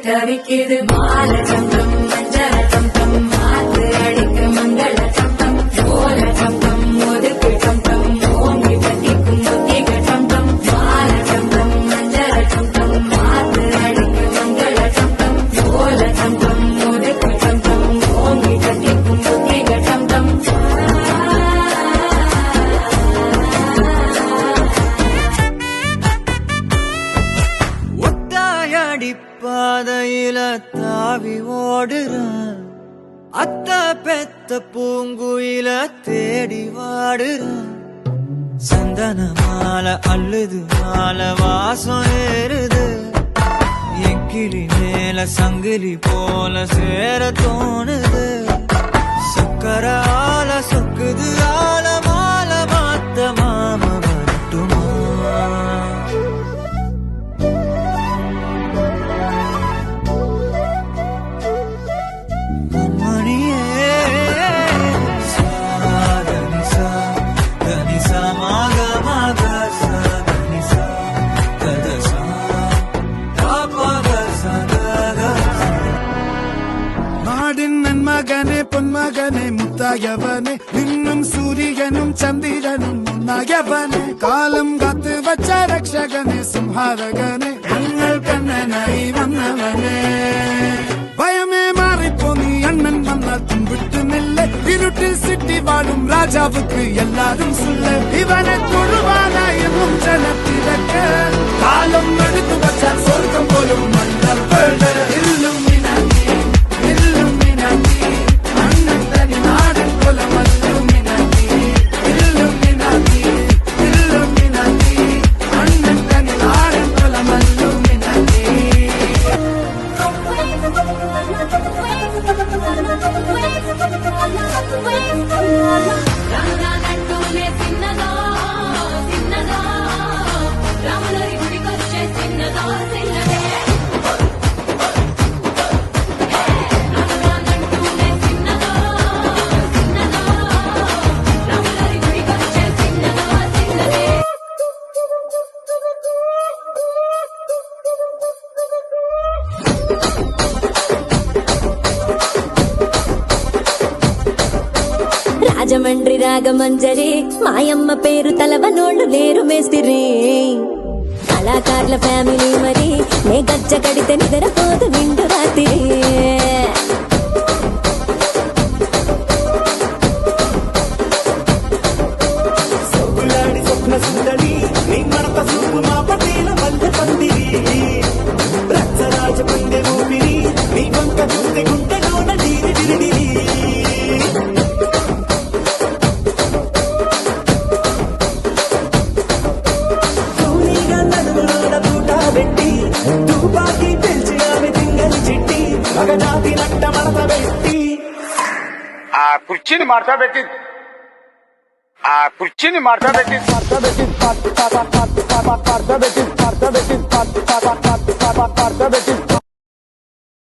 தவிக்குது மால சந்தம் மஞ்சள சந்தம் மாத்து அடிக்கு மங்கள சந்தம் சோல சந்தம் ஒதுக்கு சந்தம் ஓங்கி பட்டிக்கும் முத்திக சந்தம் மால சந்தம் மஞ்சள சந்தம் மாத்து அடிக்கு மங்கள சந்தம் சோல சந்தம் ஒதுக்கு சந்தம் ஓங்கி பட்டிக்கும் முத்திக சந்தம் பாதையில தாவி ஓடுறான் அத்த பெத்த பூங்குயில தேடி வாடுறான் சந்தன மாலை அள்ளுது மாலை வாசம் ஏறுது என் கிளி மேல சங்கிலி போல சேர தோணுது சக்கர ஆல சொக்குது ஆல மாலை மாத்த மாம வரட்டுமா மகனே பொன்மகனே முத்தாயவனே இன்னும் சூரியனும் சந்திரனும் முன்னாயவனே காலம் காத்து வச்ச ரக்ஷகனே சிம்ஹாரகனே எங்கள் கண்ணனை வந்தவனே பயமே மாறிப்போ நீ அண்ணன் வந்தால் தும்பிட்டு நில்ல இருட்டில் சிட்டி வாழும் ராஜாவுக்கு எல்லாரும் சொல்ல இவனை தொழுவானா என்னும் ஜனத்திறக்க காலம் எடுத்து வச்சால் சொர்க்கம் போலும் மன்னர் இல்லும் రాజమండ్రి రాగమంజరి మాయమ్మ పేరు తలవనోళ్ళు లేరు మేస్తిరి కళాకారుల ఫ్యామిలీ మరి నే గజ్జ కడితే నిద్రపోదు నిండు రాత్రి కుర్చీని మార్చా పెట్టి కుర్చీని మార్చా పెట్టి